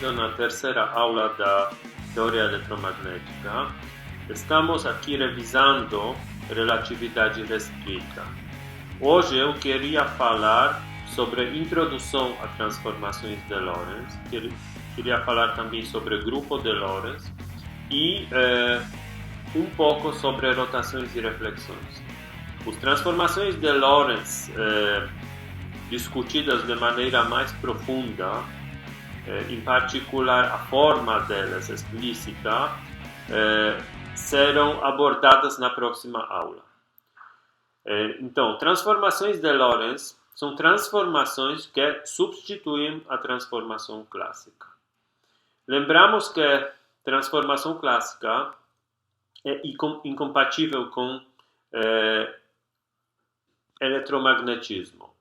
bem-vindo na terceira aula da teoria eletromagnética. Estamos aqui revisando relatividade restrita. Hoje eu queria falar sobre introdução a transformações de Lorentz, queria falar também sobre grupo de Lorentz e um pouco sobre rotações e reflexões. As transformações de Lorentz discutidas de maneira mais profunda, em particular a forma delas explícita, serão abordadas na próxima aula. Então, transformações de Lorentz são transformações que substituem a transformação clássica. Lembramos que transformação clássica é incompatível com eletromagnetismo.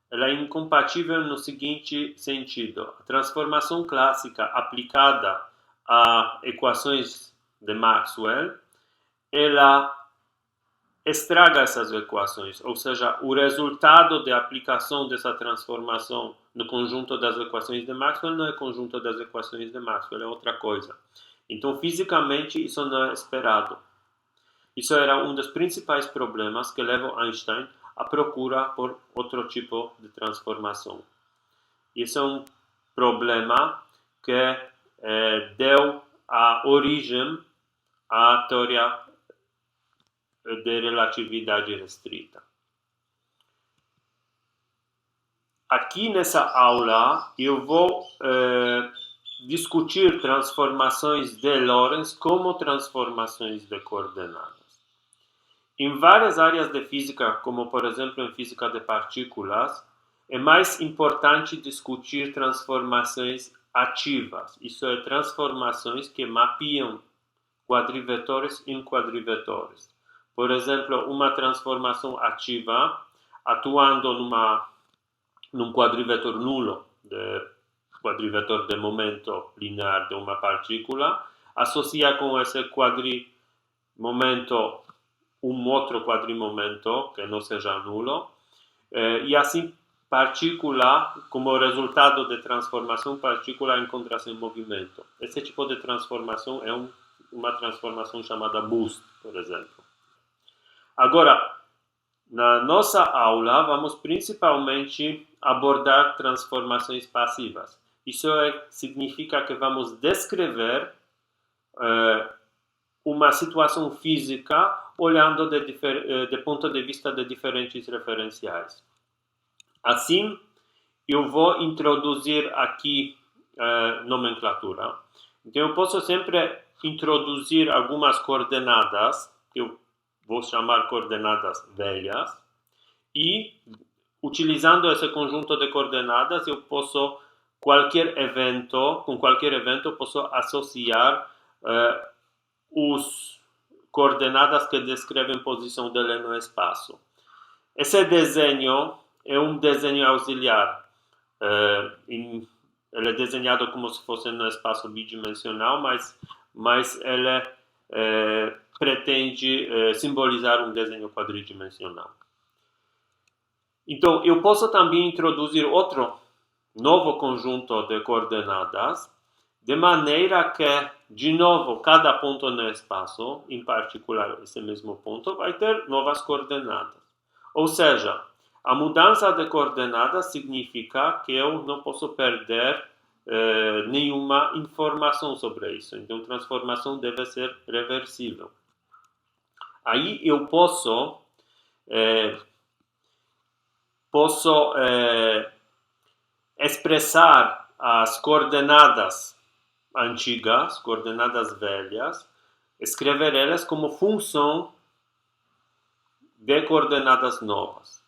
Ela é incompatível no seguinte sentido: a transformação clássica aplicada a equações de Maxwell, ela estraga essas equações, ou seja, o resultado de aplicação dessa transformação no conjunto das equações de Maxwell não é conjunto das equações de Maxwell, é outra coisa. Então, fisicamente, isso não é esperado. Isso era um dos principais problemas que levam Einstein à procura por outro tipo de transformação. Isso é um problema que deu a origem à teoria de relatividade restrita. Aqui nessa aula eu vou discutir transformações de Lorentz como transformações de coordenadas. Em várias áreas de física, como por exemplo em física de partículas, é mais importante discutir transformações ativas. Isso é, transformações que mapeam quadrivetores em quadrivetores. Por exemplo, uma transformação ativa atuando num quadrivetor nulo, quadrivetor de momento linear de uma partícula, associa com esse quadrimomento um outro quadrimomento que não seja nulo, e assim partícula, como resultado de transformação, partícula encontra-se em movimento. Esse tipo de transformação é uma transformação chamada boost, por exemplo. Agora, na nossa aula, vamos principalmente abordar transformações passivas. Isso significa que vamos descrever uma situação física olhando de ponto de vista de diferentes referenciais. Assim, eu vou introduzir aqui nomenclatura. Então, eu posso sempre introduzir algumas coordenadas, que eu vou chamar coordenadas velhas, e, utilizando esse conjunto de coordenadas, eu posso, com qualquer evento, posso associar os coordenadas que descrevem a posição dele no espaço. Esse desenho é um desenho auxiliar. Ele é desenhado como se fosse no espaço bidimensional, mas ele pretende simbolizar um desenho quadridimensional. Então, eu posso também introduzir outro novo conjunto de coordenadas, de maneira que, de novo, cada ponto no espaço, em particular esse mesmo ponto, vai ter novas coordenadas. Ou seja, a mudança de coordenadas significa que eu não posso perder nenhuma informação sobre isso. Então, a transformação deve ser reversível. Aí eu posso expressar as coordenadas antigas, coordenadas velhas, escrever elas como função de coordenadas novas.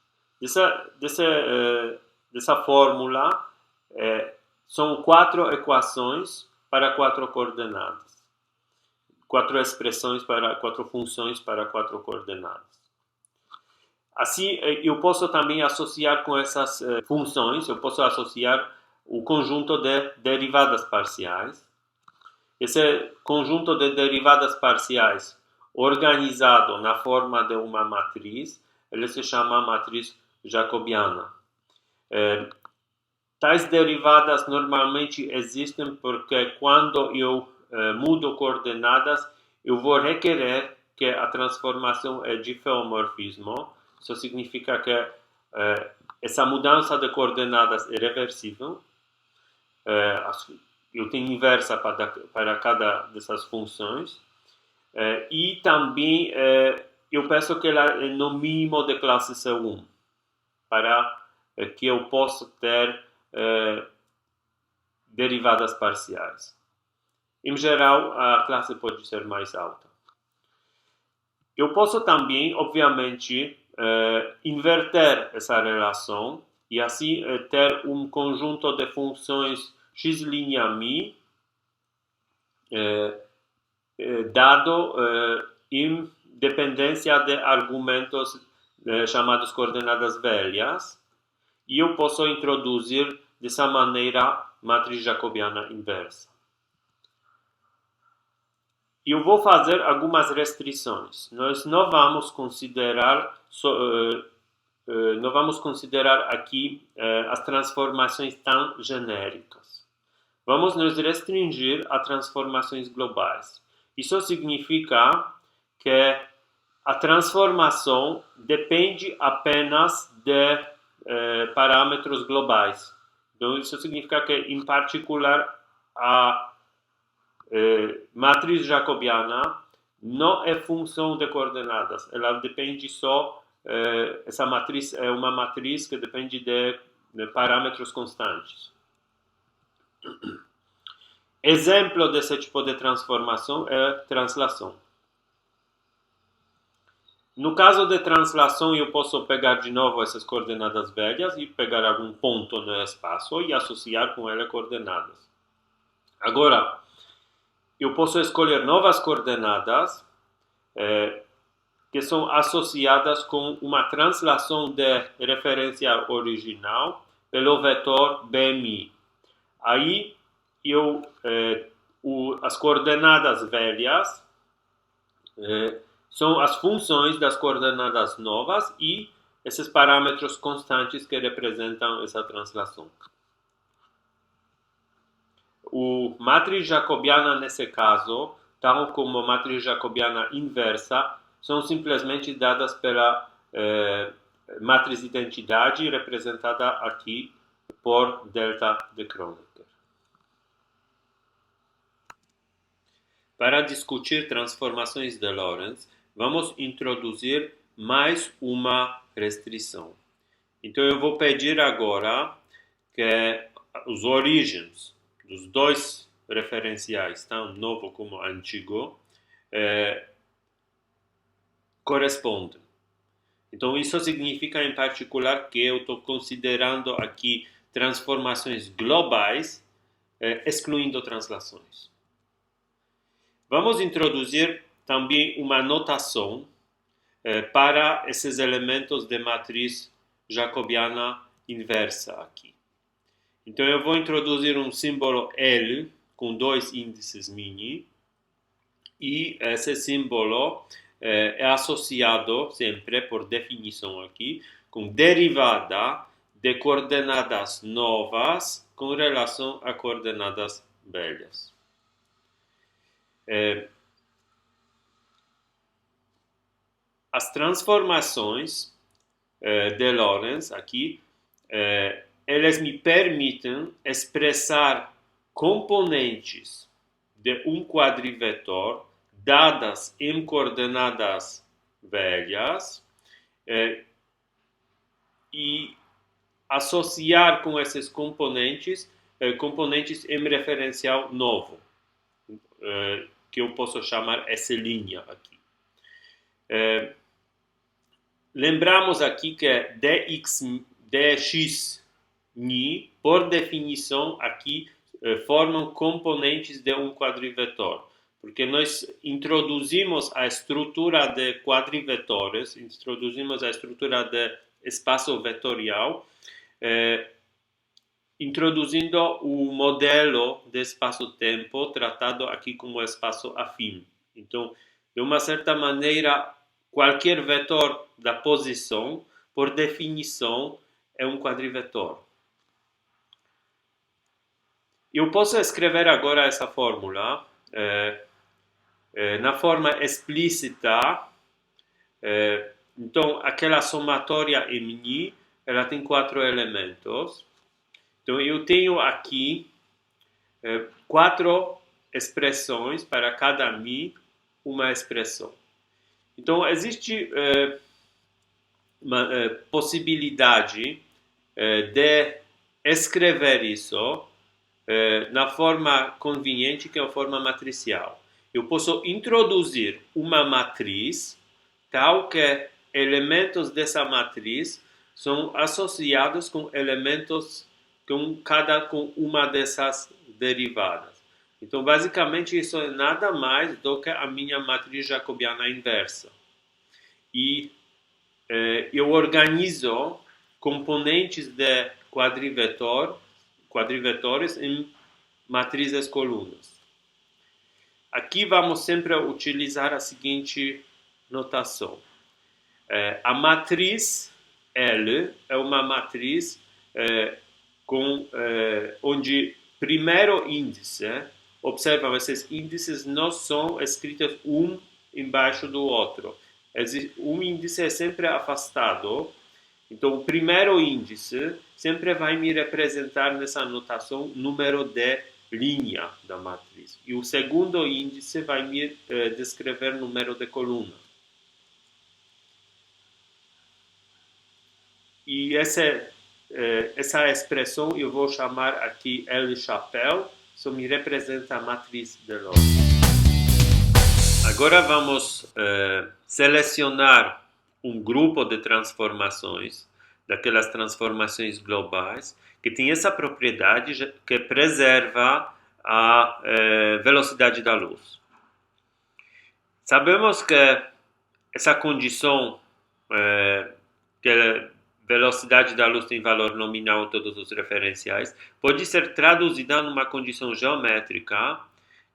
Dessa fórmula, são 4 equações para 4 coordenadas. 4 expressões para 4 funções para 4 coordenadas. Assim, eu posso também associar com essas funções, eu posso associar o conjunto de derivadas parciais. Esse conjunto de derivadas parciais, organizado na forma de uma matriz, ele se chama matriz jacobiana. tais derivadas normalmente existem porque quando eu mudo coordenadas, eu vou requerer que a transformação é de feomorfismo. Isso significa que essa mudança de coordenadas é reversível. Eu tenho inversa para cada dessas funções. E também eu penso que ela é no mínimo de classe C1, para que eu possa ter derivadas parciais. Em geral, a classe pode ser mais alta. Eu posso também, obviamente, inverter essa relação e assim ter um conjunto de funções x' mi dado em dependência de argumentos chamados coordenadas velhas, e eu posso introduzir dessa maneira matriz jacobiana inversa. Eu vou fazer algumas restrições. Nós não vamos considerar aqui as transformações tão genéricas. Vamos nos restringir a transformações globais. Isso significa que a transformação depende apenas de parâmetros globais. Então, isso significa que, em particular, a matriz jacobiana não é função de coordenadas. Ela depende só, essa matriz é uma matriz que depende de parâmetros constantes. Exemplo desse tipo de transformação é translação. No caso de translação, eu posso pegar de novo essas coordenadas velhas e pegar algum ponto no espaço e associar com ela coordenadas. Agora, eu posso escolher novas coordenadas que são associadas com uma translação de referência original pelo vetor BMI. Aí, as coordenadas velhas são as funções das coordenadas novas e esses parâmetros constantes que representam essa translação. O matriz jacobiana, nesse caso, tal como a matriz jacobiana inversa, são simplesmente dadas pela matriz identidade, representada aqui por delta de Kronecker. Para discutir transformações de Lorentz, vamos introduzir mais uma restrição. Então, eu vou pedir agora que os origens dos dois referenciais, tanto novo como antigo, correspondem. Então, isso significa, em particular, que eu estou considerando aqui transformações globais, excluindo translações. Vamos introduzir também uma notação para esses elementos de matriz jacobiana inversa aqui. Então, eu vou introduzir um símbolo L com dois índices mini, e esse símbolo é associado sempre, por definição aqui, com derivada de coordenadas novas com relação a coordenadas velhas. As transformações de Lorentz aqui, elas me permitem expressar componentes de um quadrivetor dadas em coordenadas velhas e associar com esses componentes em referencial novo, que eu posso chamar S' aqui. Lembramos aqui que dx ni, por definição, aqui formam componentes de um quadrivetor, porque nós introduzimos a estrutura de quadrivetores, introduzimos a estrutura de espaço vetorial, introduzindo o modelo de espaço-tempo tratado aqui como espaço afim. Então, de uma certa maneira, qualquer vetor da posição, por definição, é um quadrivetor. Eu posso escrever agora essa fórmula na forma explícita. Então, aquela somatória MI, ela tem 4 elementos. Então, eu tenho aqui 4 expressões, para cada Mi, uma expressão. Então, existe uma possibilidade de escrever isso na forma conveniente, que é a forma matricial. Eu posso introduzir uma matriz tal que elementos dessa matriz são associados com elementos com uma dessas derivadas. Então, basicamente, isso é nada mais do que a minha matriz jacobiana inversa. E eu organizo componentes de quadrivetores em matrizes colunas. Aqui vamos sempre utilizar a seguinte notação. A matriz L é uma matriz onde primeiro índice, observam, esses índices não são escritos um embaixo do outro. Um índice é sempre afastado. Então, o primeiro índice sempre vai me representar nessa notação número de linha da matriz. E o segundo índice vai me descrever número de coluna. E essa expressão eu vou chamar aqui L chapéu, isso me representa a matriz de Lorentz. Agora vamos selecionar um grupo de transformações, daquelas transformações globais, que tem essa propriedade que preserva a velocidade da luz. Sabemos que essa condição que a velocidade da luz tem valor nominal em todos os referenciais, pode ser traduzida numa condição geométrica,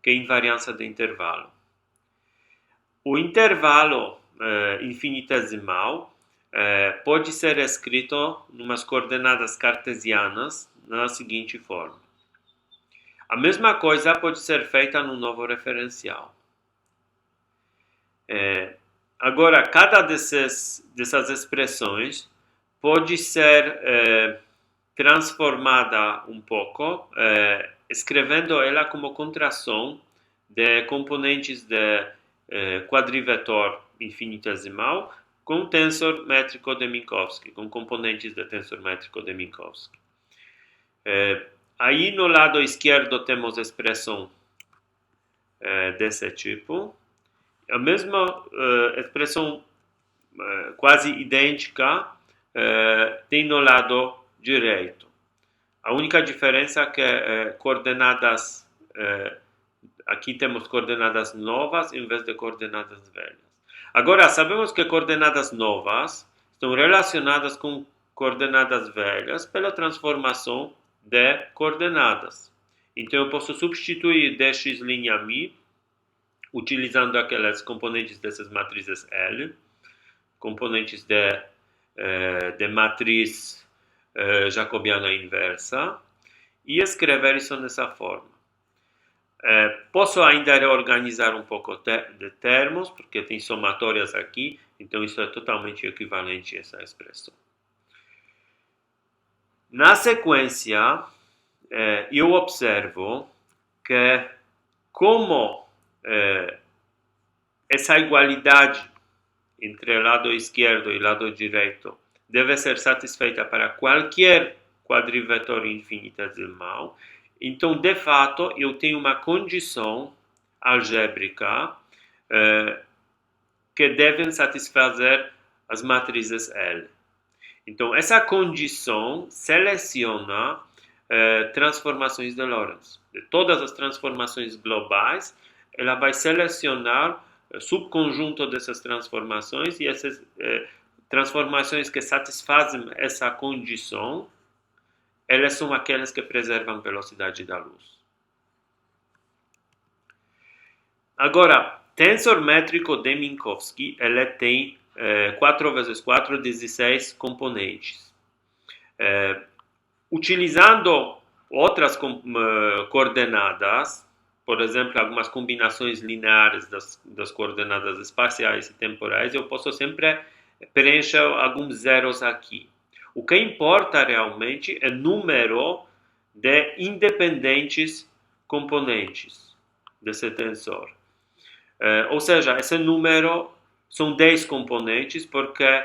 que é invariância de intervalo. O intervalo infinitesimal pode ser escrito em umas coordenadas cartesianas na seguinte forma. A mesma coisa pode ser feita no novo referencial. Agora, cada dessas expressões pode ser transformada um pouco, escrevendo ela como contração de componentes de quadrivetor infinitesimal com tensor métrico de Minkowski, com componentes de tensor métrico de Minkowski. Aí no lado esquerdo temos expressão desse tipo. A mesma expressão quase idêntica tem no lado direito. A única diferença é que coordenadas aqui temos coordenadas novas em vez de coordenadas velhas. Agora, sabemos que coordenadas novas estão relacionadas com coordenadas velhas pela transformação de coordenadas. Então, eu posso substituir dx' utilizando aquelas componentes dessas matrizes L, componentes de matriz jacobiana inversa, e escrever isso dessa forma. Posso ainda reorganizar um pouco de termos, porque tem somatórias aqui, então isso é totalmente equivalente a essa expressão. Na sequência, eu observo que como essa igualdade entre o lado esquerdo e o lado direito deve ser satisfeita para qualquer quadrivetor infinitesimal, então, de fato, eu tenho uma condição algébrica que devem satisfazer as matrizes L. Então, essa condição seleciona transformações de Lorentz. De todas as transformações globais, ela vai selecionar subconjunto dessas transformações, e essas transformações que satisfazem essa condição, elas são aquelas que preservam a velocidade da luz. Agora, tensor métrico de Minkowski, ele tem 4 vezes 4, 16 componentes. Utilizando outras coordenadas, por exemplo, algumas combinações lineares das coordenadas espaciais e temporais, eu posso sempre preencher alguns zeros aqui. O que importa realmente é o número de independentes componentes desse tensor. Ou seja, esse número são 10 componentes, porque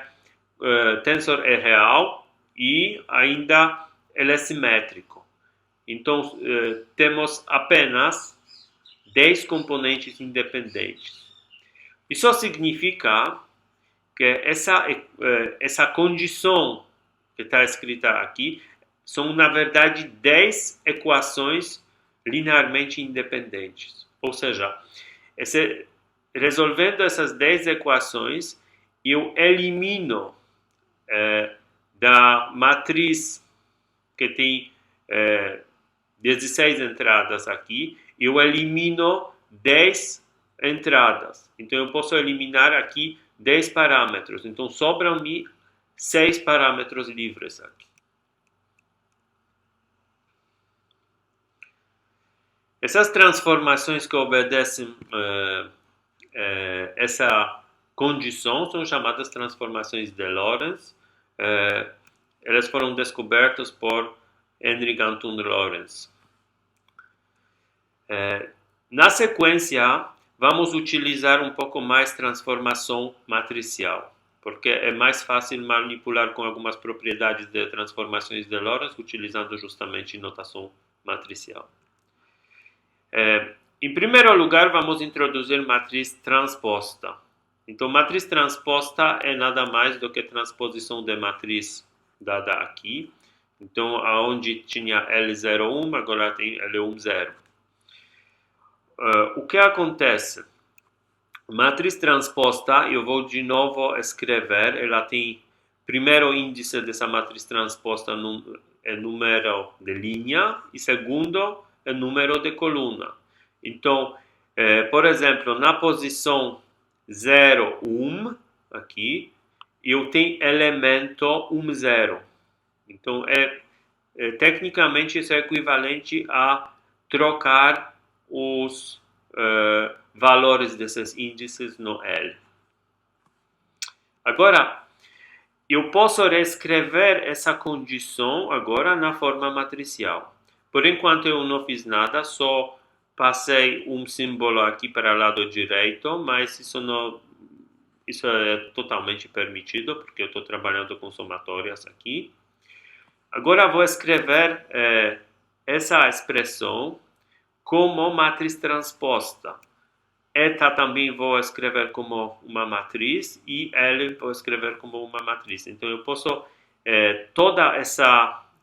tensor é real e ainda ele é simétrico. Então, temos apenas 10 componentes independentes. Isso significa que essa condição que está escrita aqui são, na verdade, 10 equações linearmente independentes. Ou seja, resolvendo essas 10 equações, eu elimino da matriz que tem 16 entradas aqui, eu elimino 10 entradas. Então, eu posso eliminar aqui 10 parâmetros. Então, sobram-me 6 parâmetros livres aqui. Essas transformações que obedecem essa condição são chamadas transformações de Lorentz. Elas foram descobertas por Henrik Anton Lorentz. Na sequência, vamos utilizar um pouco mais transformação matricial, porque é mais fácil manipular com algumas propriedades de transformações de Lorentz, utilizando justamente notação matricial. Em primeiro lugar, vamos introduzir matriz transposta. Então, matriz transposta é nada mais do que transposição de matriz dada aqui. Então, onde tinha L01, agora tem L10. O que acontece? Matriz transposta, eu vou de novo escrever, ela tem primeiro índice dessa matriz transposta é número de linha e segundo é número de coluna. Então, por exemplo, na posição 0, 1, aqui, eu tenho elemento 1, 0. Então, tecnicamente, isso é equivalente a trocar os valores desses índices no L. Agora, eu posso reescrever essa condição agora na forma matricial. Por enquanto, eu não fiz nada, só passei um símbolo aqui para o lado direito, mas isso é totalmente permitido, porque eu estou trabalhando com somatórias aqui. Agora vou escrever essa expressão como matriz transposta. Eta também vou escrever como uma matriz e L vou escrever como uma matriz. Então eu posso, todas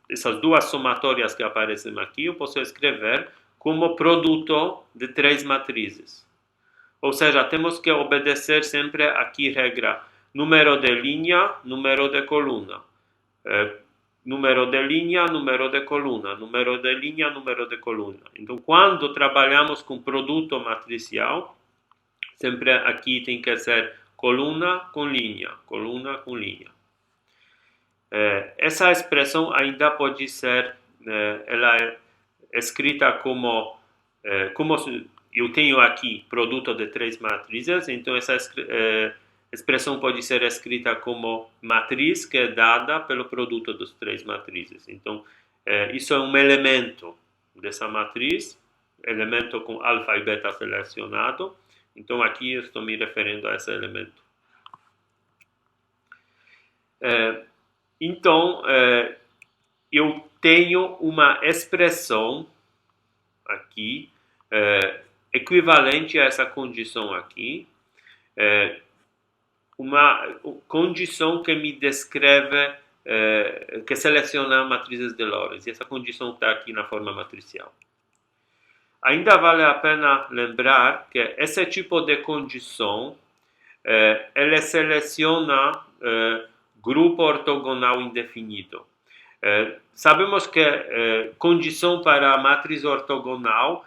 essas duas somatórias que aparecem aqui, eu posso escrever como produto de 3 matrizes. Ou seja, temos que obedecer sempre aqui regra número de linha, número de coluna. Número de linha, número de coluna. Número de linha, número de coluna. Então, quando trabalhamos com produto matricial, sempre aqui tem que ser coluna com linha, coluna com linha. Essa expressão ainda pode ser, ela é escrita como eu tenho aqui produto de 3 matrizes, então essa expressão pode ser escrita como matriz que é dada pelo produto dos 3 matrizes. Então, isso é um elemento dessa matriz, elemento com alfa e beta selecionado. Então, aqui eu estou me referindo a esse elemento. Então, eu tenho uma expressão aqui, equivalente a essa condição aqui, uma condição que me descreve, que seleciona matrizes de Lorentz, e essa condição está aqui na forma matricial. Ainda vale a pena lembrar que esse tipo de condição, ele seleciona grupo ortogonal indefinido. Sabemos que condição para a matriz ortogonal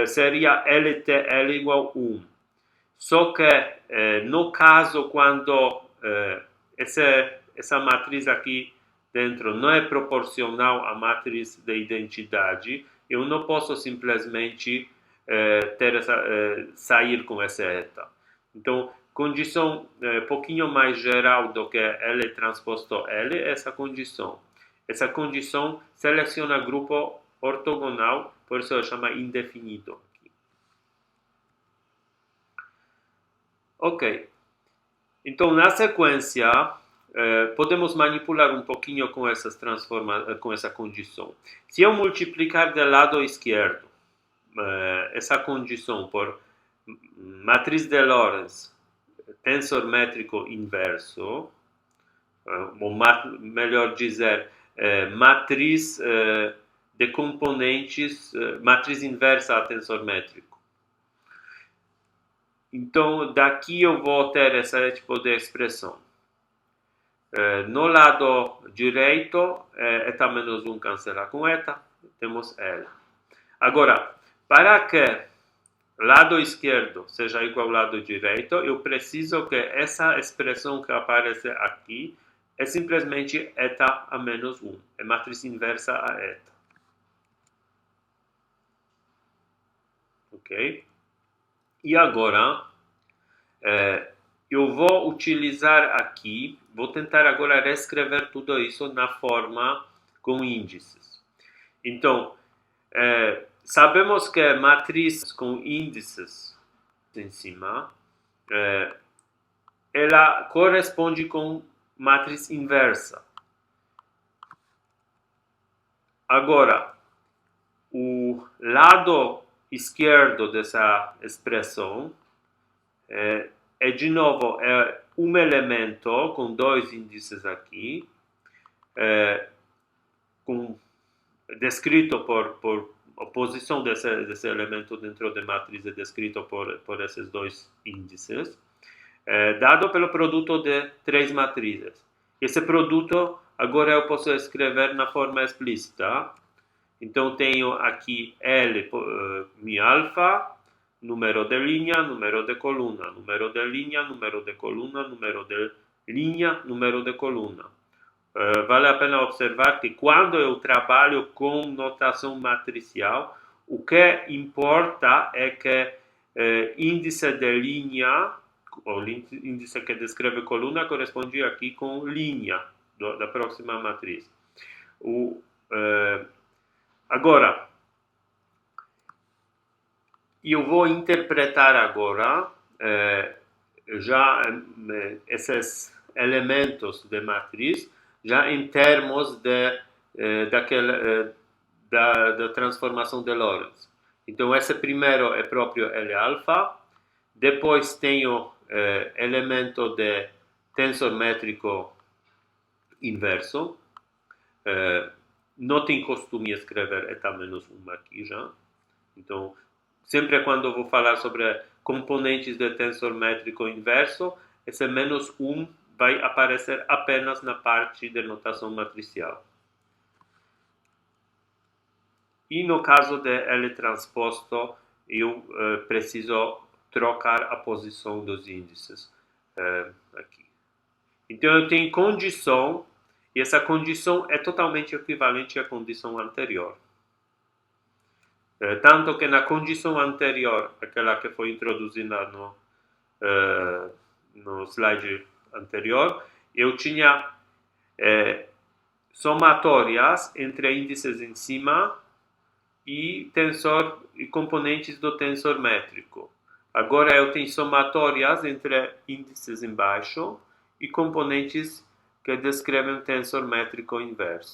seria LTL igual 1. Só que no caso quando essa matriz aqui dentro não é proporcional à matriz de identidade, eu não posso simplesmente sair com essa eta. Então, condição pouquinho mais geral do que L transposto L é essa condição. Essa condição seleciona grupo ortogonal, por isso eu chamo indefinido. Ok. Então, na sequência, podemos manipular um pouquinho com com essa condição. Se eu multiplicar do lado esquerdo essa condição por matriz de Lorentz, tensor métrico inverso, ou melhor dizer, matriz de componentes, matriz inversa a tensor métrico. Então, daqui eu vou ter esse tipo de expressão. No lado direito, eta menos 1 cancela com eta, temos L. Agora, para que lado esquerdo seja igual ao lado direito, eu preciso que essa expressão que aparece aqui é simplesmente eta a menos 1. É matriz inversa a eta. Ok? E agora, eu vou utilizar aqui, vou tentar agora reescrever tudo isso na forma com índices. Então, sabemos que matriz com índices em cima, ela corresponde com matriz inversa. Agora, o lado esquerdo dessa expressão de novo, um elemento com dois índices aqui, descrito por a posição desse elemento dentro da matriz é descrito por esses dois índices, dado pelo produto de três matrizes. Esse produto, agora eu posso escrever na forma explícita. Então, tenho aqui L mi alfa, número de linha, número de coluna, número de linha, número de coluna, número de linha, número de coluna. Vale a pena observar que quando eu trabalho com notação matricial, o que importa é que índice de linha, o índice que descreve coluna, corresponde aqui com linha da próxima matriz. Agora, eu vou interpretar agora já esses elementos de matriz já em termos da transformação de Lorentz. Então, esse primeiro é próprio L-alfa, depois tenho elemento de tensor métrico inverso, não tem costume escrever eta menos 1 aqui já. Então, sempre quando eu vou falar sobre componentes de tensor métrico inverso, esse menos 1 vai aparecer apenas na parte de notação matricial. E no caso de L transposto, eu preciso trocar a posição dos índices aqui. Então, eu tenho condição, e essa condição é totalmente equivalente à condição anterior. Tanto que na condição anterior, aquela que foi introduzida no slide anterior, eu tinha somatórias entre índices em cima e componentes do tensor métrico. Agora eu tenho somatórias entre índices embaixo e componentes que descrevem o tensor métrico inverso.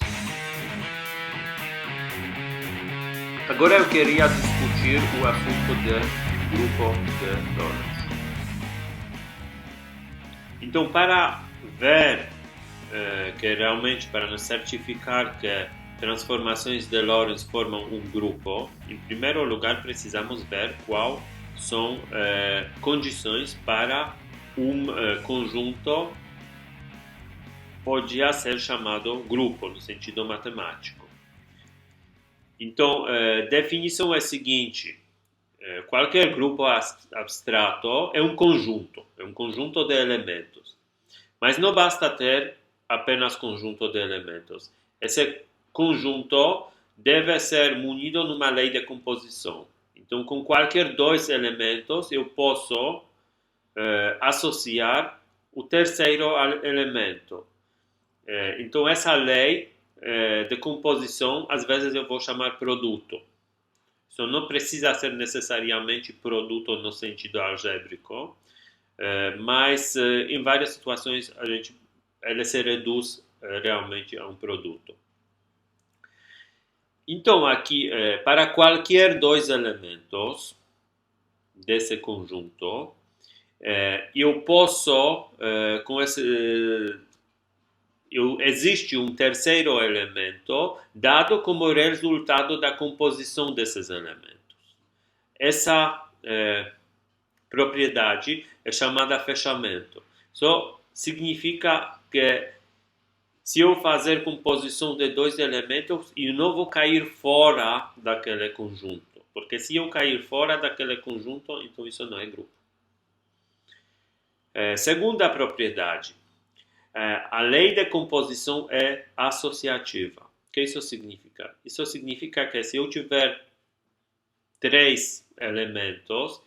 Agora eu queria discutir o assunto do grupo de Lorentz. Então, para ver que realmente, para nos certificar que transformações de Lorentz formam um grupo, em primeiro lugar precisamos ver quais são condições para um conjunto podia ser chamado grupo, no sentido matemático. Então, a definição é a seguinte: qualquer grupo abstrato é um conjunto de elementos. Mas não basta ter apenas conjunto de elementos. Esse conjunto deve ser munido numa lei de composição. Então, com qualquer dois elementos, eu posso associar o terceiro elemento. Então, essa lei de composição, às vezes eu vou chamar produto. Isso não precisa ser necessariamente produto no sentido algébrico, mas em várias situações ele se reduz realmente a um produto. Então, aqui, para qualquer dois elementos desse conjunto, eu posso, existe um terceiro elemento dado como resultado da composição desses elementos. Essa propriedade é chamada fechamento. Isso significa que se eu fazer composição de dois elementos, eu não vou cair fora daquele conjunto. Porque se eu cair fora daquele conjunto, então isso não é grupo. Segunda propriedade. A lei de composição é associativa. O que isso significa? Isso significa que se eu tiver três elementos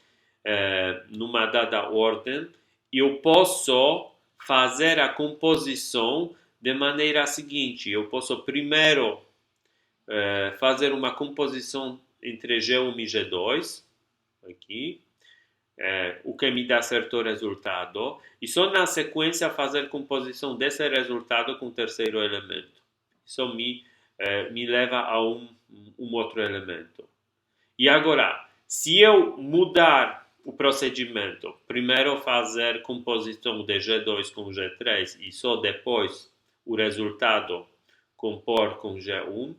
numa dada ordem, eu posso fazer a composição de maneira seguinte. Eu posso primeiro fazer uma composição entre G1 e G2, aqui, o que me dá certo resultado, e só na sequência fazer composição desse resultado com o terceiro elemento. Isso me leva a um outro elemento. E agora, se eu mudar o procedimento, primeiro fazer composição de G2 com G3 e só depois o resultado compor com G1,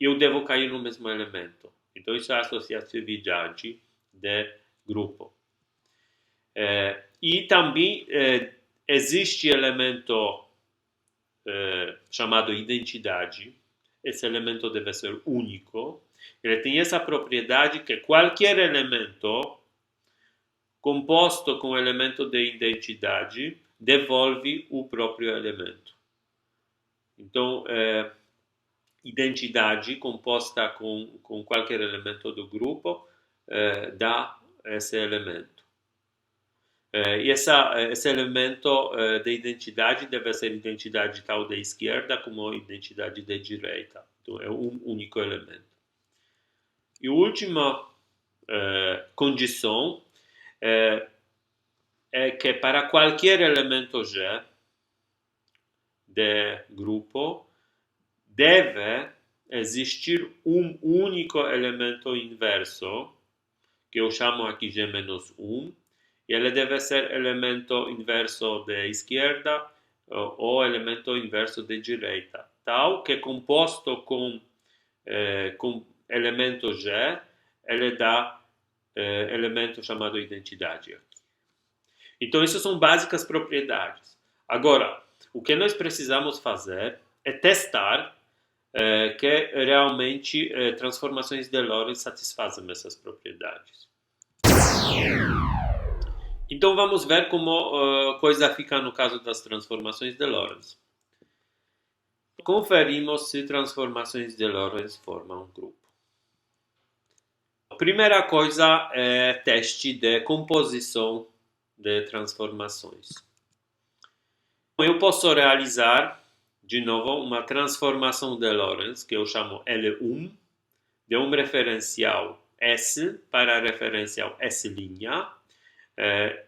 eu devo cair no mesmo elemento. Então, isso é a associatividade de grupo. E também existe elemento chamado identidade. Esse elemento deve ser único. Ele tem essa propriedade que qualquer elemento composto com elemento de identidade devolve o próprio elemento. Então, identidade composta com qualquer elemento do grupo dá esse elemento. E esse elemento de identidade deve ser identidade tal de esquerda como identidade de direita. Então, é um único elemento. E a última condição é que para qualquer elemento G de grupo deve existir um único elemento inverso, que eu chamo aqui G-1, e ele deve ser elemento inverso de esquerda ou elemento inverso de direita, tal que composto com elemento G, ele dá elemento chamado identidade aqui. Então, essas são básicas propriedades. Agora, o que nós precisamos fazer é testar que realmente transformações de Lorentz satisfazem essas propriedades. Então, vamos ver como a coisa fica no caso das transformações de Lorentz. Conferimos se transformações de Lorentz formam um grupo. A primeira coisa é teste de composição de transformações. Eu posso realizar, de novo, uma transformação de Lorentz, que eu chamo L1, de um referencial S para referencial S',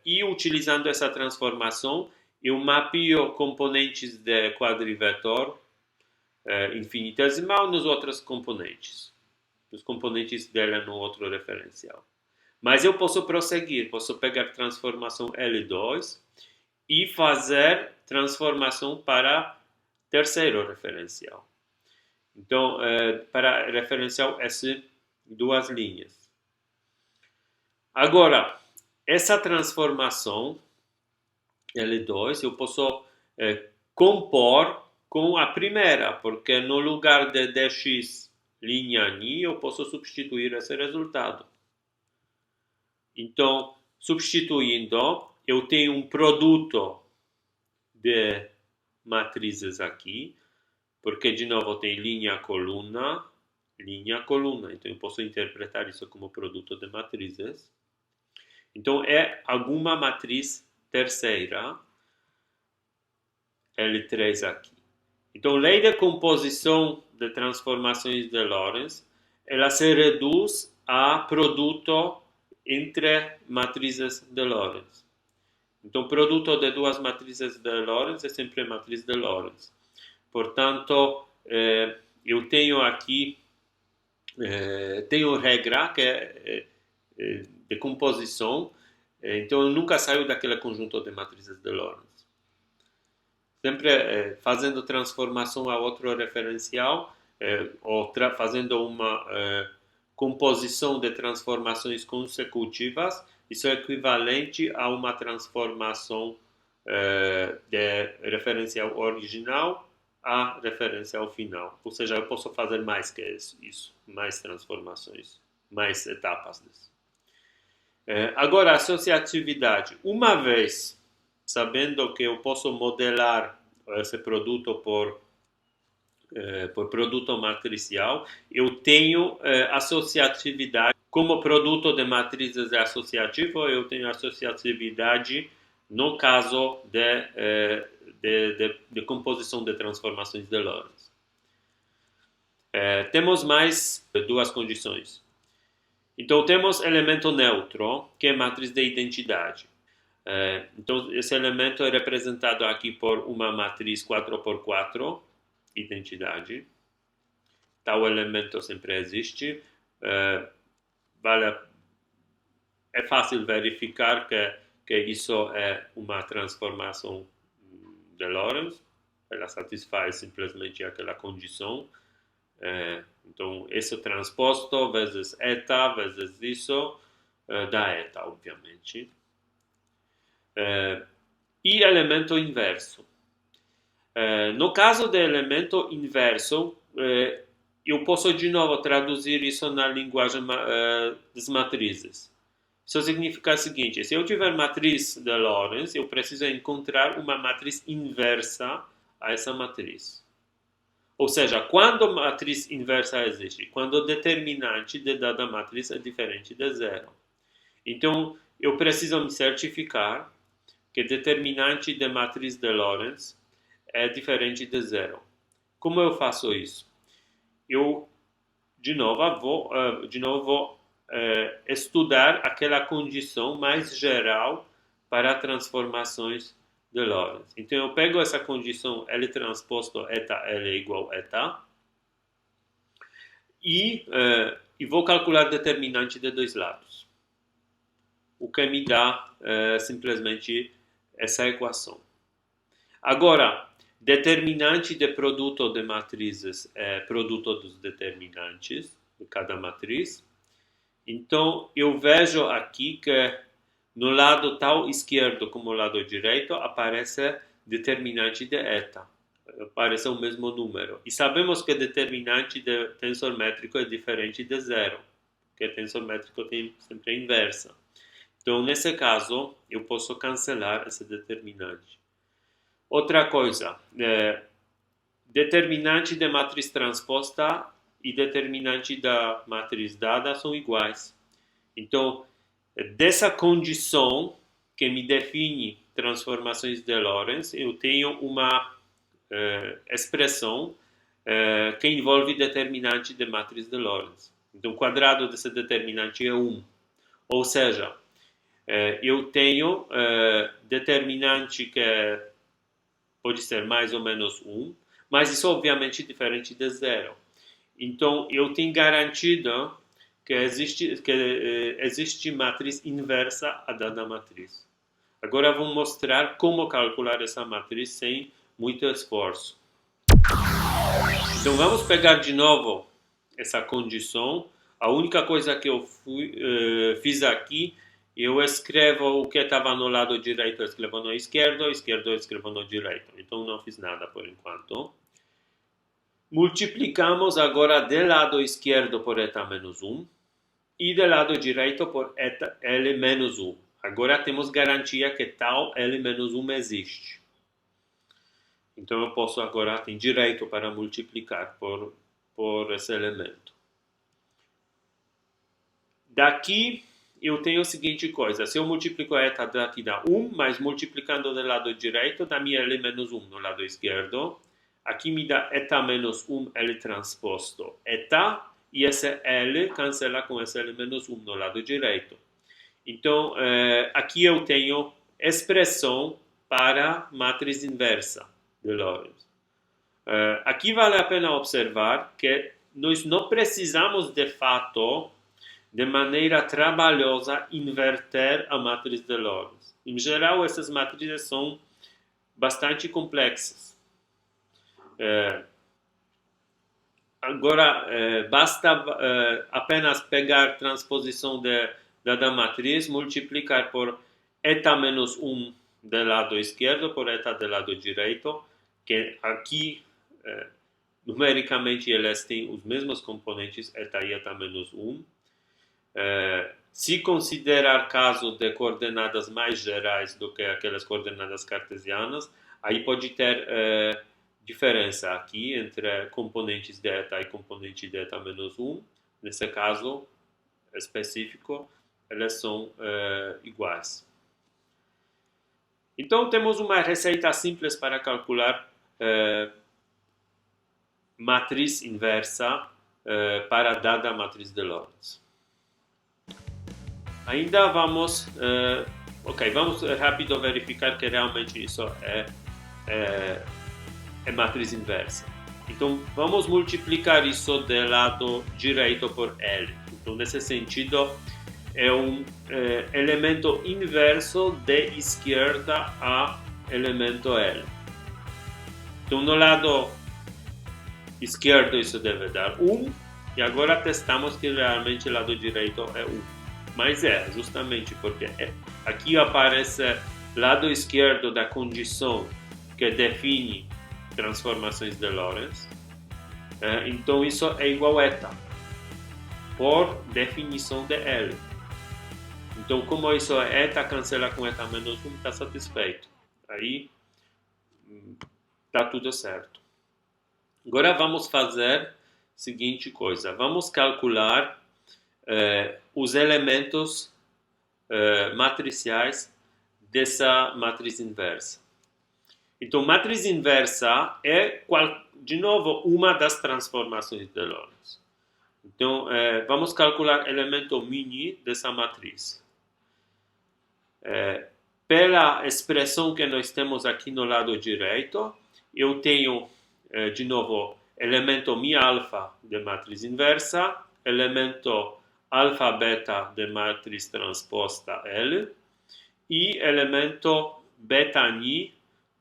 e utilizando essa transformação, eu mapeio componentes de quadrivetor infinitesimal nos outros componentes. Os componentes dela no outro referencial. Mas eu posso prosseguir, posso pegar transformação L2 e fazer transformação para terceiro referencial. Então, para referencial S, duas linhas. Agora, essa transformação L2 eu posso compor com a primeira, porque no lugar de dx linha Ni, eu posso substituir esse resultado. Então, substituindo, eu tenho um produto de matrizes aqui, porque de novo tem linha, coluna. Então eu posso interpretar isso como produto de matrizes. Então é alguma matriz terceira, L3 aqui. Então, lei de composição de transformações de Lorentz, ela se reduz a produto entre matrizes de Lorentz. Então, produto de duas matrizes de Lorentz é sempre matriz de Lorentz. Portanto, eu tenho aqui, tenho regra que é de composição, então eu nunca saio daquele conjunto de matrizes de Lorentz. Sempre fazendo transformação a outro referencial, ou fazendo uma composição de transformações consecutivas, isso é equivalente a uma transformação de referencial original a referencial final. Ou seja, eu posso fazer mais que isso, mais transformações, mais etapas disso. Agora, associatividade. Uma vez sabendo que eu posso modelar esse produto por produto matricial, eu tenho associatividade. Como produto de matrizes associativo, eu tenho associatividade no caso de composição de transformações de Lorentz. Temos mais duas condições. Então, temos elemento neutro, que é matriz de identidade. Então, esse elemento é representado aqui por uma matriz 4x4, identidade. Tal elemento sempre existe. É fácil verificar que isso é uma transformação de Lorentz. Ela satisfaz simplesmente aquela condição. Então, isso transposto vezes eta, vezes isso, dá eta, obviamente. E elemento inverso. No caso do elemento inverso, eu posso de novo traduzir isso na linguagem das matrizes. Isso significa o seguinte: se eu tiver matriz de Lorentz, eu preciso encontrar uma matriz inversa a essa matriz. Ou seja, quando a matriz inversa existe? Quando o determinante de dada matriz é diferente de zero. Então, eu preciso me certificar que determinante de matriz de Lorentz é diferente de zero. Como eu faço isso? Eu, de novo, vou estudar aquela condição mais geral para transformações de Lorentz. Então, eu pego essa condição L transposto eta L é igual a eta e vou calcular determinante de dois lados. O que me dá simplesmente essa equação. Agora, determinante de produto de matrizes é produto dos determinantes de cada matriz. Então, eu vejo aqui que no lado tal esquerdo como no lado direito aparece determinante de eta. Aparece o mesmo número. E sabemos que determinante de tensor métrico é diferente de zero, porque tensor métrico tem sempre a inversa. Então, nesse caso, eu posso cancelar esse determinante. Outra coisa, determinante de matriz transposta e determinante da matriz dada são iguais. Então, dessa condição que me define transformações de Lorentz, eu tenho uma expressão que envolve determinante de matriz de Lorentz. Então, o quadrado desse determinante é 1. Ou seja, eu tenho determinante que pode ser mais ou menos 1, mas isso obviamente é diferente de zero. Então, eu tenho garantido que existe matriz inversa a dada matriz. Agora vou mostrar como calcular essa matriz sem muito esforço. Então, vamos pegar de novo essa condição. A única coisa que eu fiz aqui, eu escrevo o que estava no lado direito, eu escrevo no esquerdo eu escrevo no direito. Então, não fiz nada por enquanto. Multiplicamos agora do lado esquerdo por eta menos 1 e do lado direito por eta L menos 1. Agora temos garantia que tal L menos 1 existe. Então eu posso agora, tenho direito para multiplicar por esse elemento. Daqui eu tenho a seguinte coisa, se eu multiplico eta daqui dá 1, mas multiplicando do lado direito dá-me L menos 1 no lado esquerdo. Aqui me dá eta menos 1 L transposto eta, e esse L cancela com esse L menos 1 no lado direito. Então, aqui eu tenho expressão para matriz inversa de Lorentz. Aqui vale a pena observar que nós não precisamos, de fato, de maneira trabalhosa, inverter a matriz de Lorentz. Em geral, essas matrizes são bastante complexas. Agora, basta apenas pegar transposição da matriz, multiplicar por eta menos 1 do lado esquerdo por eta do lado direito, que aqui, numericamente, eles têm os mesmos componentes, eta e eta menos 1. Se considerar caso de coordenadas mais gerais do que aquelas coordenadas cartesianas, aí pode ter diferença aqui entre componentes de eta e componente de eta menos 1. Nesse caso específico, elas são iguais. Então, temos uma receita simples para calcular matriz inversa para dada matriz de Lorentz. Ainda vamos rápido verificar que realmente isso é matriz inversa. Então, vamos multiplicar isso do lado direito por L. Então, nesse sentido, é um elemento inverso de esquerda a elemento L. Então, no lado esquerdo isso deve dar 1, e agora testamos que realmente o lado direito é 1. Mas justamente porque aqui aparece lado esquerdo da condição que define transformações de Lorentz. Então isso é igual a eta, por definição de L. Então, como isso é eta, cancela com eta menos 1, está satisfeito. Aí está tudo certo. Agora vamos fazer a seguinte coisa. Vamos calcular os elementos matriciais dessa matriz inversa. Então, matriz inversa é, de novo, uma das transformações de Lorentz. Então, vamos calcular o elemento mini dessa matriz. Pela expressão que nós temos aqui no lado direito, eu tenho, de novo, elemento mi alfa de matriz inversa, elemento alfa beta de matriz transposta L e elemento beta ni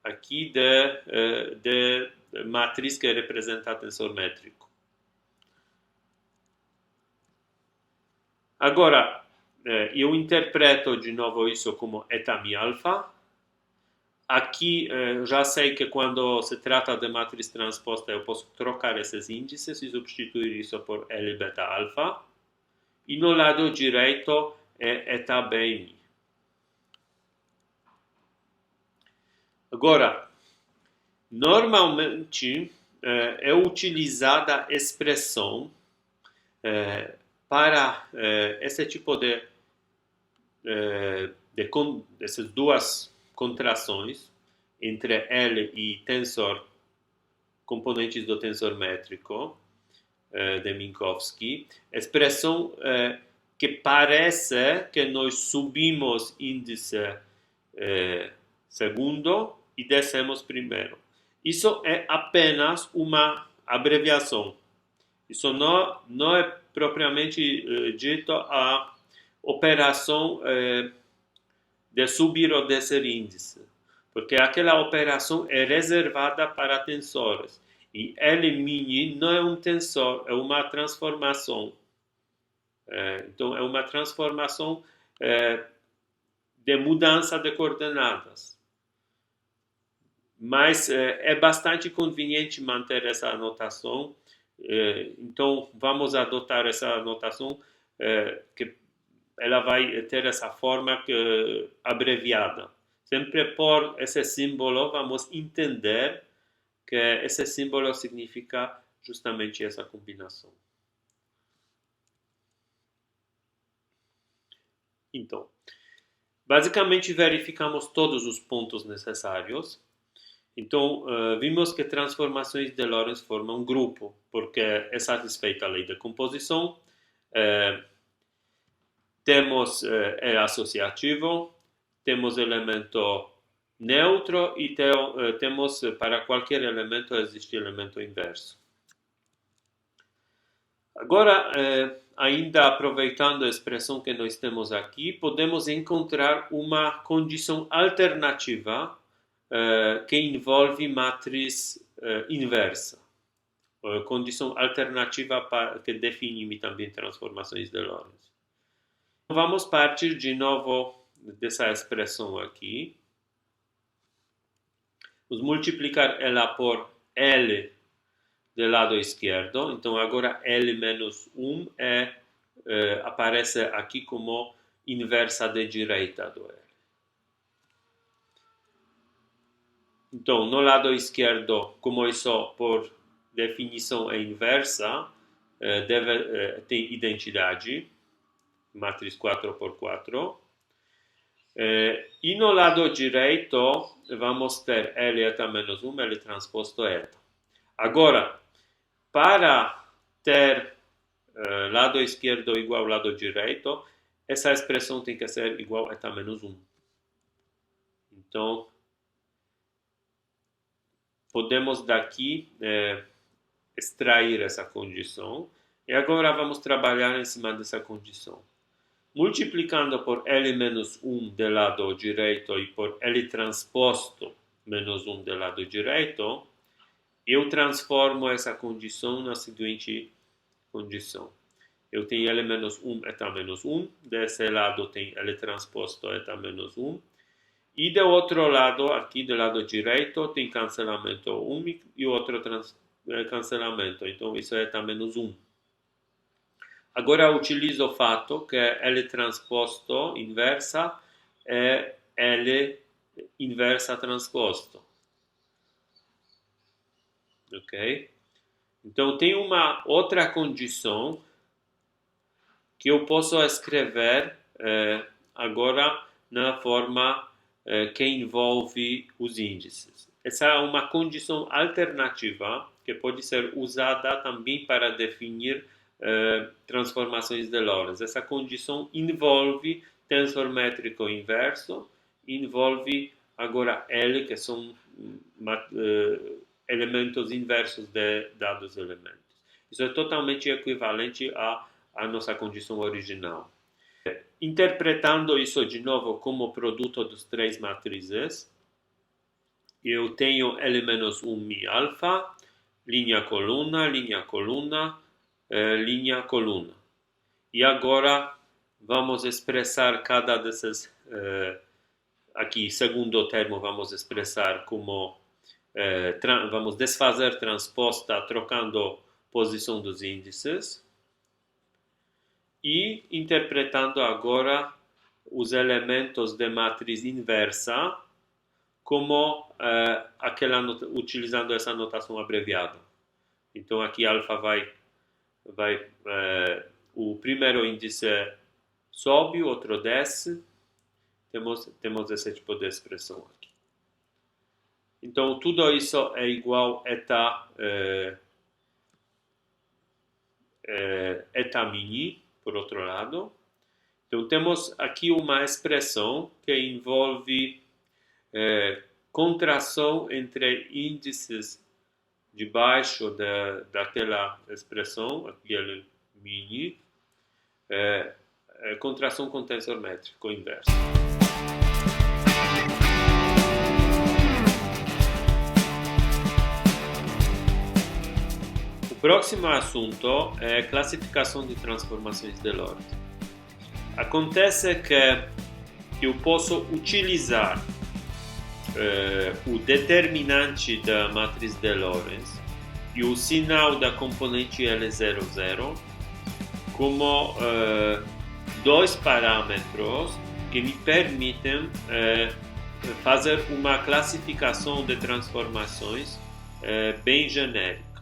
aqui de matriz que representa tensor métrico. Agora, eu interpreto de novo isso como eta mi alfa. Aqui já sei que quando se trata de matriz transposta eu posso trocar esses índices e substituir isso por L beta alfa. E no lado direito é eta bem. Agora, normalmente é utilizada a expressão para esse tipo dessas duas contrações entre L e tensor, componentes do tensor métrico de Minkowski, expressão que parece que nós subimos índice segundo e descemos primeiro. Isso é apenas uma abreviação. Isso não é propriamente dito a operação de subir ou descer índice, porque aquela operação é reservada para tensores. E L mini não é um tensor, é uma transformação. Então, é uma transformação de mudança de coordenadas. Mas é bastante conveniente manter essa anotação. Então, vamos adotar essa anotação que ela vai ter essa forma abreviada. Sempre por esse símbolo vamos entender que esse símbolo significa justamente essa combinação. Então, basicamente verificamos todos os pontos necessários. Então, vimos que transformações de Lorentz formam um grupo, porque é satisfeita a lei da composição. Temos é associativo, temos elemento neutro e temos para qualquer elemento existe elemento inverso. Agora, ainda aproveitando a expressão que nós temos aqui, podemos encontrar uma condição alternativa que envolve matriz inversa. Condição alternativa que define também transformações de Lorentz. Vamos partir de novo dessa expressão aqui. Vamos multiplicar ela por L do lado esquerdo. Então, agora L menos 1 aparece aqui como inversa de direita do L. Então, no lado esquerdo, como isso por definição é inversa, tem identidade, matriz 4x4. E no lado direito, vamos ter L eta menos 1, L transposto eta. Agora, para ter lado esquerdo igual ao lado direito, essa expressão tem que ser igual a eta menos 1. Então, podemos daqui extrair essa condição. E agora vamos trabalhar em cima dessa condição. Multiplicando por L menos 1 do lado direito e por L transposto menos 1 do lado direito, eu transformo essa condição na seguinte condição. Eu tenho L menos 1 eta menos 1, desse lado tem L transposto eta menos 1, e do outro lado, aqui do lado direito, tem cancelamento 1 e outro cancelamento, então isso é eta menos 1. Agora utilizo o fato que L transposto inversa é L inversa transposto. Ok? Então, tem uma outra condição que eu posso escrever agora na forma que envolve os índices. Essa é uma condição alternativa que pode ser usada também para definir transformações de Lorentz. Essa condição envolve tensor métrico inverso, envolve agora L, que são elementos inversos de dados elementos. Isso é totalmente equivalente à nossa condição original. Interpretando isso de novo como produto dos três matrizes, eu tenho L menos 1 mi alfa, linha, coluna, linha, coluna. E agora vamos expressar cada desses, aqui, segundo termo, vamos expressar como, vamos desfazer transposta trocando posição dos índices. E interpretando agora os elementos de matriz inversa como utilizando essa notação abreviada. Então aqui alfa o primeiro índice sobe, o outro desce. Temos esse tipo de expressão aqui. Então tudo isso é igual a eta mini, por outro lado. Então temos aqui uma expressão que envolve contração entre índices debaixo daquela expressão, aquele mini, contração com tensor métrico inverso. O próximo assunto é classificação de transformações de Lorentz. Acontece que eu posso utilizar o determinante da matriz de Lorentz e o sinal da componente L00 como dois parâmetros que me permitem fazer uma classificação de transformações bem genérica.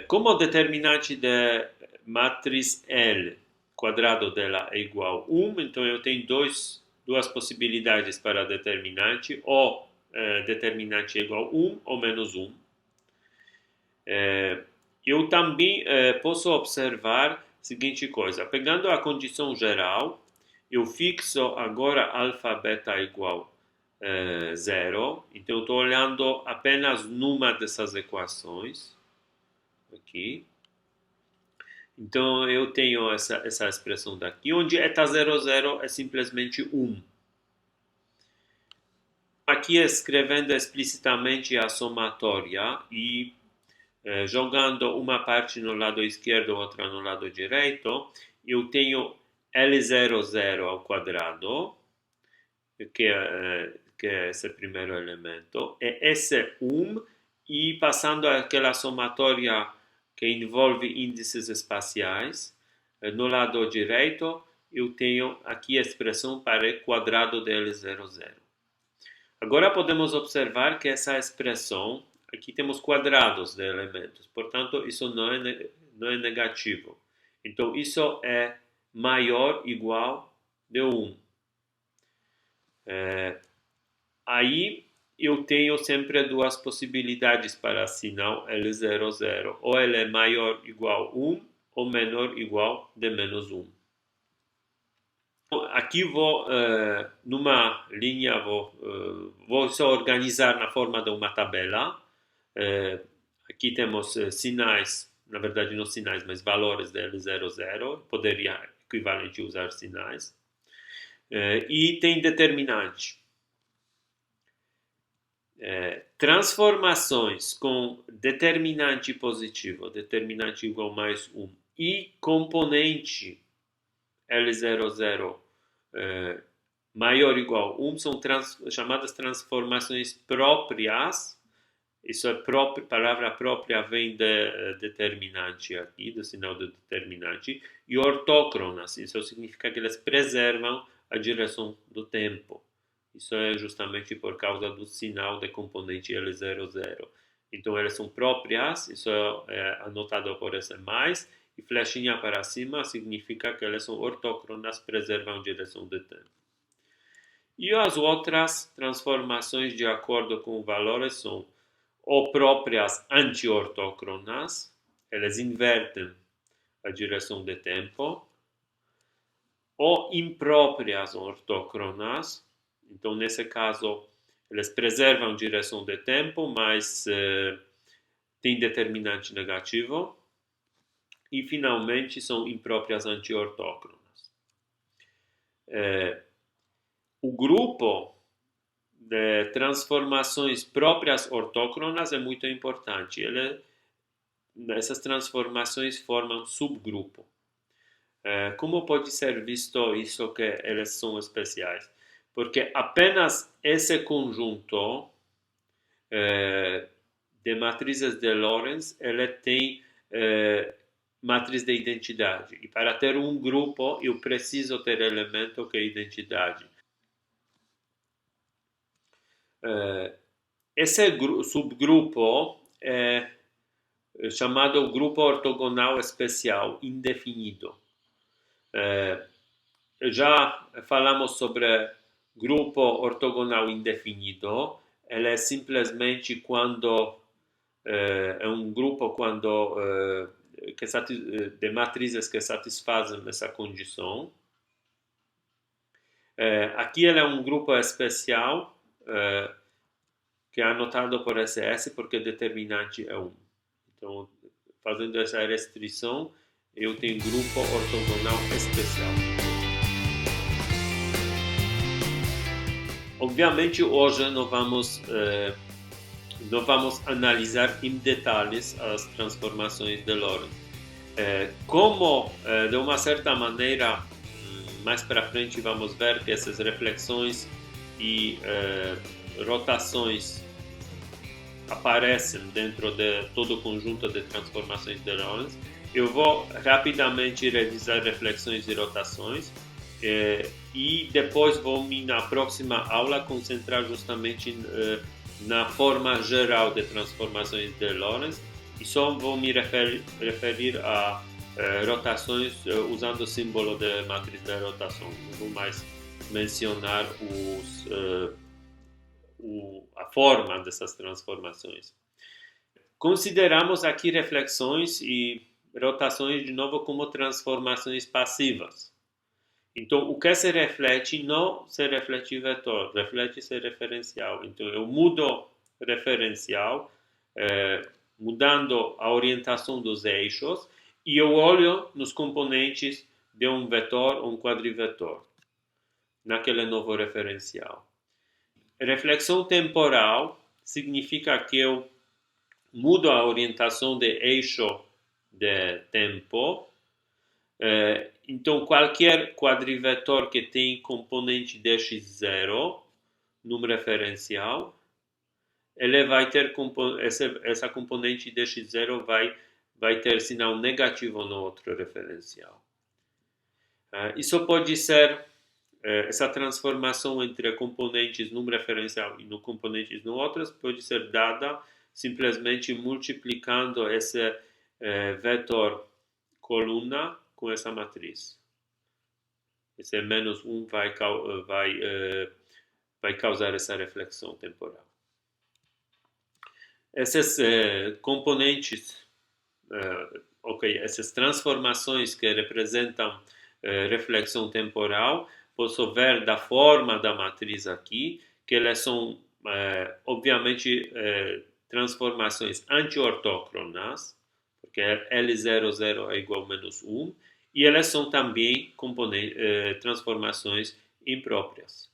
Como o determinante da matriz L, quadrado dela é igual a 1, então eu tenho duas possibilidades para determinante, ou determinante é igual a 1 ou menos 1. Eu também posso observar a seguinte coisa: pegando a condição geral, eu fixo agora alfa beta igual a 0, então eu estou olhando apenas numa dessas equações, aqui. Então eu tenho essa expressão daqui, onde eta 0, 0 é simplesmente 1. Aqui escrevendo explicitamente a somatória e jogando uma parte no lado esquerdo, outra no lado direito, eu tenho L0, 0 ao quadrado, que é esse primeiro elemento, e S1, e passando aquela somatória que envolve índices espaciais, no lado direito, eu tenho aqui a expressão para quadrado de L0, 0. Agora podemos observar que essa expressão, aqui temos quadrados de elementos, portanto, isso não é negativo. Então, isso é maior ou igual de 1. Aí, eu tenho sempre duas possibilidades para sinal L0, 0. Ou ele é maior ou igual a 1, ou menor ou igual de menos 1. Aqui vou, numa linha, vou só organizar na forma de uma tabela. Aqui temos sinais, na verdade não sinais, mas valores de L0, 0. Poderia equivalente usar sinais. E tem determinante. Transformações com determinante positivo, determinante igual a mais 1, e componente L0, 0 maior ou igual a 1 são chamadas transformações próprias. Isso é próprio, palavra própria vem de determinante aqui, do sinal de determinante, e ortócronas. Isso significa que elas preservam a direção do tempo. Isso é justamente por causa do sinal de componente L0, 0. Então, elas são próprias, isso é anotado por esse mais, e flechinha para cima significa que elas são ortócronas, preservam a direção do tempo. E as outras transformações de acordo com valores são ou próprias anti-ortócronas, elas invertem a direção do tempo, ou impróprias ortócronas. Então, nesse caso, elas preservam a direção do tempo, mas tem determinante negativo. E, finalmente, são impróprias anti-ortócronas. O grupo de transformações próprias ortócronas é muito importante. Essas transformações formam um subgrupo. Como pode ser visto isso que elas são especiais? Porque apenas esse conjunto de matrizes de Lorentz, ele tem matriz de identidade. E para ter um grupo, eu preciso ter elemento que é identidade. Esse subgrupo é chamado grupo ortogonal especial, indefinido. Já falamos sobre grupo ortogonal indefinido. Ele é simplesmente quando é um grupo de matrizes que satisfazem essa condição. Aqui ele é um grupo especial que é anotado por SS porque o determinante é 1. Então, fazendo essa restrição, eu tenho grupo ortogonal especial. Obviamente, hoje não vamos analisar em detalhes as transformações de Lorentz. Como, de uma certa maneira, mais para frente vamos ver que essas reflexões e rotações aparecem dentro de todo o conjunto de transformações de Lorentz. Eu vou rapidamente revisar reflexões e rotações e depois vou, na próxima aula, concentrar justamente na forma geral de transformações de Lorentz e só vou me referir a rotações usando o símbolo de matriz de rotação. Não vou mais mencionar a forma dessas transformações. Consideramos aqui reflexões e rotações de novo como transformações passivas. Então, o que se reflete não se reflete vetor, reflete-se referencial. Então, eu mudo referencial, mudando a orientação dos eixos, e eu olho nos componentes de um vetor ou um quadrivetor, naquele novo referencial. Reflexão temporal significa que eu mudo a orientação de eixo de tempo. Então, qualquer quadrivetor que tem componente dx0 num referencial, ele vai ter essa componente dx0 vai ter sinal negativo no outro referencial. Isso pode ser essa transformação entre componentes num referencial e no componentes no outro pode ser dada simplesmente multiplicando esse vetor coluna com essa matriz. Esse menos 1 vai causar essa reflexão temporal. Esses componentes, essas transformações que representam reflexão temporal, posso ver da forma da matriz aqui, que elas são, obviamente, transformações anti-ortócronas, porque L00 é igual a menos 1, e elas são também transformações impróprias.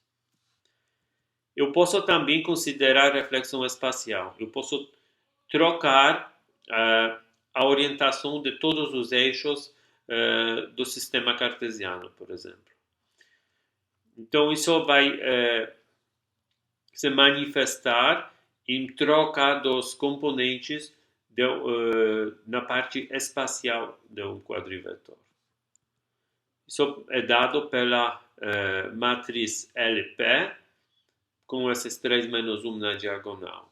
Eu posso também considerar reflexão espacial. Eu posso trocar a orientação de todos os eixos do sistema cartesiano, por exemplo. Então, isso vai se manifestar em troca dos componentes na parte espacial de um quadrivetor. Isso é dado pela matriz LP com esses 3 menos 1 na diagonal.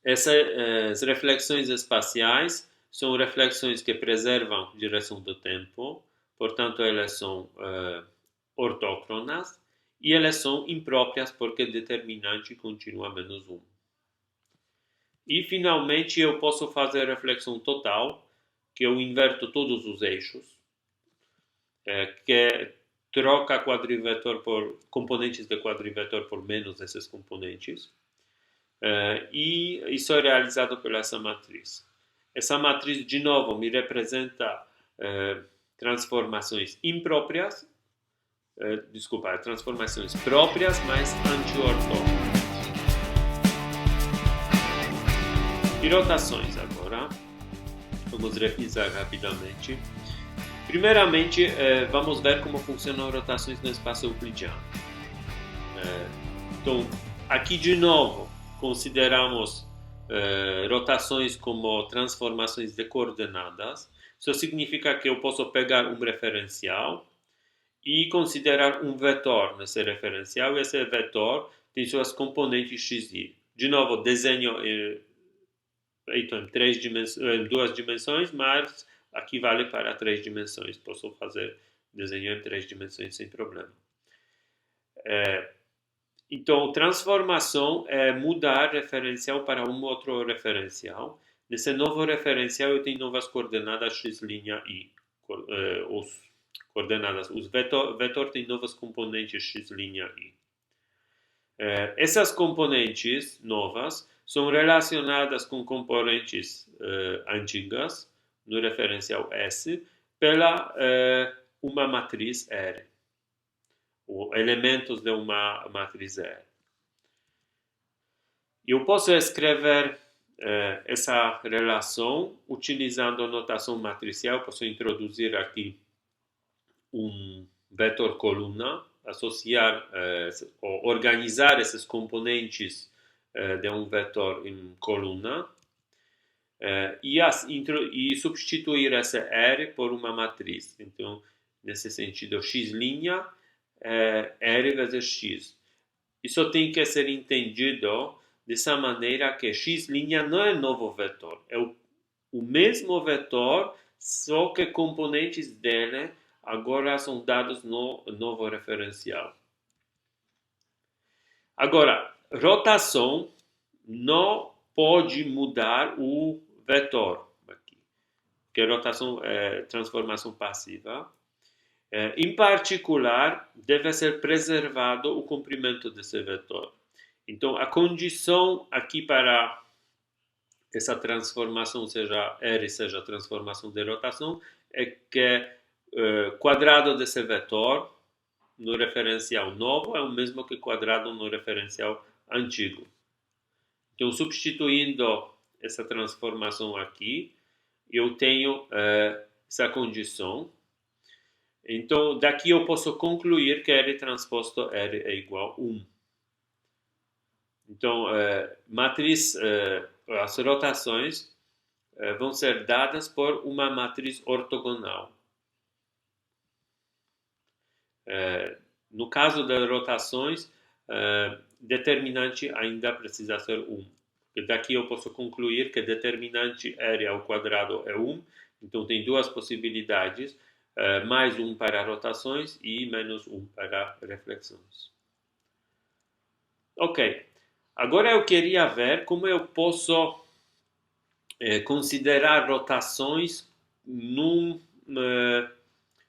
Essas reflexões espaciais são reflexões que preservam a direção do tempo, portanto, elas são ortócronas e elas são impróprias porque o determinante continua menos 1. E, finalmente, eu posso fazer reflexão total, que eu inverto todos os eixos, que troca quadrivetor por componentes de quadrivetor por menos esses componentes. E isso é realizado por essa matriz. Essa matriz, de novo, me representa transformações impróprias, transformações próprias, mas anti-ortógonas. E rotações agora. Vamos revisar rapidamente. Primeiramente, vamos ver como funcionam rotações no espaço euclidiano. Então, aqui de novo, consideramos rotações como transformações de coordenadas. Isso significa que eu posso pegar um referencial e considerar um vetor nesse referencial. E esse vetor tem suas componentes x e. De novo, desenho feito em 2 dimensões, mas aqui vale para 3 dimensões. Posso fazer desenho em 3 dimensões sem problema. Então, transformação é mudar referencial para um outro referencial. Nesse novo referencial, eu tenho novas coordenadas x' e. Os vetor tem novas componentes x' e. Essas componentes novas são relacionadas com componentes antigas no referencial S pela uma matriz R, ou elementos de uma matriz R. Eu posso escrever essa relação utilizando a notação matricial. Posso introduzir aqui um vetor coluna, associar ou organizar esses componentes de um vetor em coluna e substituir essa R por uma matriz. Então, nesse sentido, x' R vezes x. isso tem que ser entendido dessa maneira que x' não é novo vetor, é o mesmo vetor, só que componentes dele agora são dados no novo referencial. Agora, rotação não pode mudar o vetor, aqui, que rotação é transformação passiva. Em particular, deve ser preservado o comprimento desse vetor. Então, a condição aqui para essa transformação seja R, seja transformação de rotação, é que quadrado desse vetor no referencial novo é o mesmo que quadrado no referencial antigo. Então, substituindo essa transformação aqui, eu tenho essa condição. Então, daqui eu posso concluir que R transposto R é igual a 1. Então, as rotações vão ser dadas por uma matriz ortogonal. No caso das rotações, determinante ainda precisa ser 1. Daqui eu posso concluir que determinante R ao quadrado é 1. Então, tem duas possibilidades, mais 1 para rotações e menos 1 para reflexões. Ok. Agora eu queria ver como eu posso considerar rotações num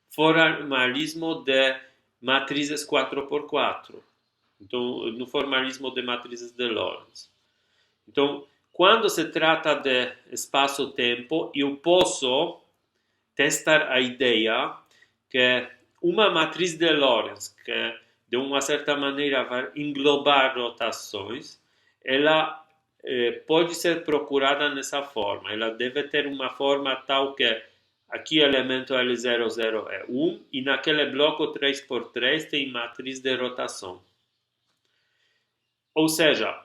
formalismo de matrizes 4x4. Então, no formalismo de matrizes de Lorentz. Então, quando se trata de espaço-tempo, eu posso testar a ideia que uma matriz de Lorentz, que de uma certa maneira vai englobar rotações, ela pode ser procurada nessa forma. Ela deve ter uma forma tal que aqui o elemento L00 é 1 e naquele bloco 3x3 tem matriz de rotação. Ou seja,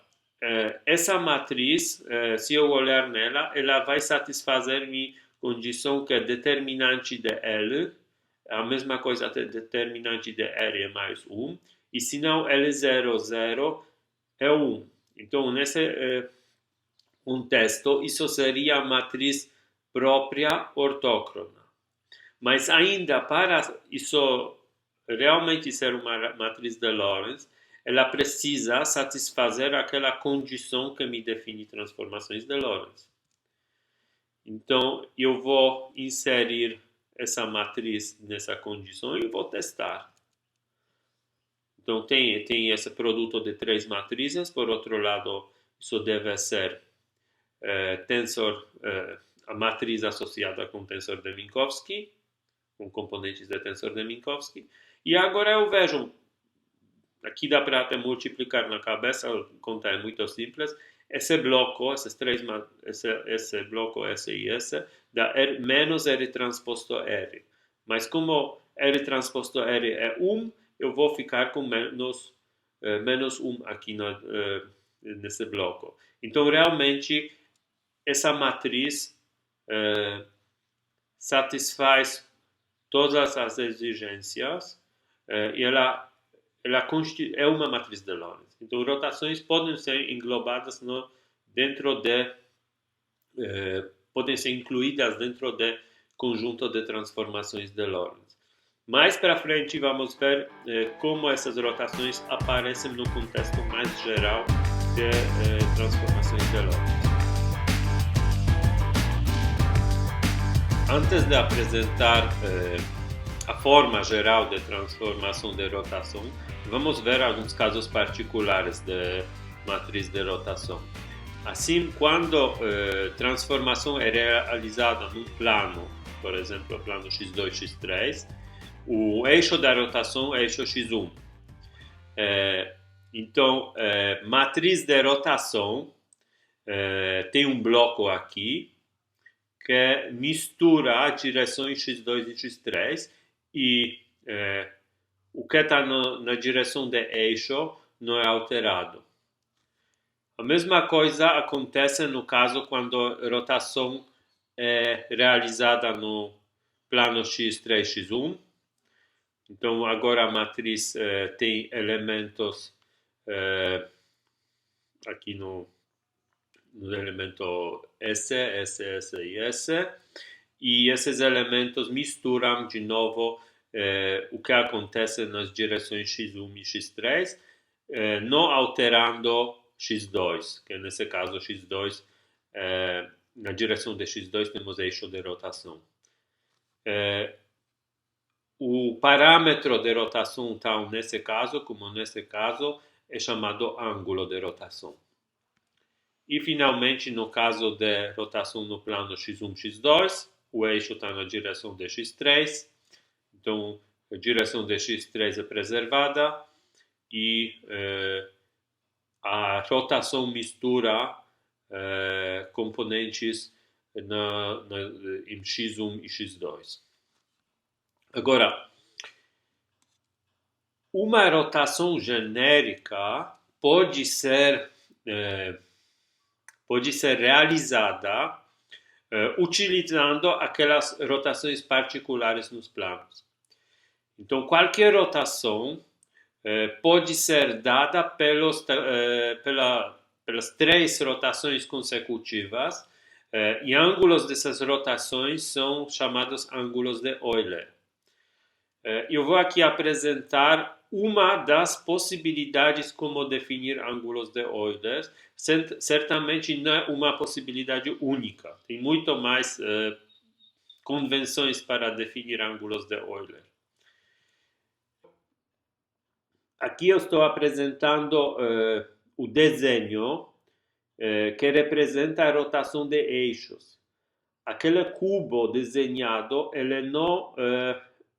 essa matriz, se eu olhar nela, ela vai satisfazer minha condição que é determinante de L, a mesma coisa que determinante de R é mais 1, e se não L00 é 1. Então, nesse contexto, isso seria a matriz própria ortócrona. Mas ainda para isso realmente ser uma matriz de Lorentz, ela precisa satisfazer aquela condição que me define transformações de Lorentz. Então, eu vou inserir essa matriz nessa condição e vou testar. Então, tem esse produto de três matrizes. Por outro lado, isso deve ser a matriz associada com tensor de Minkowski, com componentes de tensor de Minkowski. E agora eu vejo, aqui dá para até multiplicar na cabeça, a conta é muito simples. Esse bloco, esse bloco S e S, dá R, menos R transposto R. Mas como R transposto R é 1, eu vou ficar com menos 1 aqui nesse bloco. Então, realmente, essa matriz satisfaz todas as exigências e ela é uma matriz de Lorentz. Então, rotações podem ser englobadas podem ser incluídas dentro do conjunto de transformações de Lorentz. Mais para frente, vamos ver como essas rotações aparecem no contexto mais geral de transformações de Lorentz. Antes de apresentar a forma geral de transformação de rotação, vamos ver alguns casos particulares de matriz de rotação. Assim, quando transformação é realizada num plano, por exemplo, plano x2, x3, o eixo da rotação é eixo x1. Então, matriz de rotação tem um bloco aqui que mistura as direções x2 e x3 e o que está na direção de eixo não é alterado. A mesma coisa acontece no caso quando a rotação é realizada no plano x3, x1. Então, agora a matriz tem elementos aqui no elemento S, S, S e S, e esses elementos misturam de novo o que acontece nas direções x1 e x3, não alterando x2, que nesse caso x2, na direção de x2 temos eixo de rotação. O parâmetro de rotação, então, nesse caso, como nesse caso, é chamado ângulo de rotação. E, finalmente, no caso de rotação no plano x1, x2, o eixo está na direção de x3, então a direção de x3 é preservada e a rotação mistura componentes em x1 e x2. Agora, uma rotação genérica pode ser realizada utilizando aquelas rotações particulares nos planos. Então, qualquer rotação pode ser dada pelas 3 rotações consecutivas, e ângulos dessas rotações são chamados ângulos de Euler. Eu vou aqui apresentar uma das possibilidades como definir ângulos de Euler. Certamente não é uma possibilidade única. Tem muito mais convenções para definir ângulos de Euler. Aqui eu estou apresentando o desenho que representa a rotação de eixos. Aquele cubo desenhado,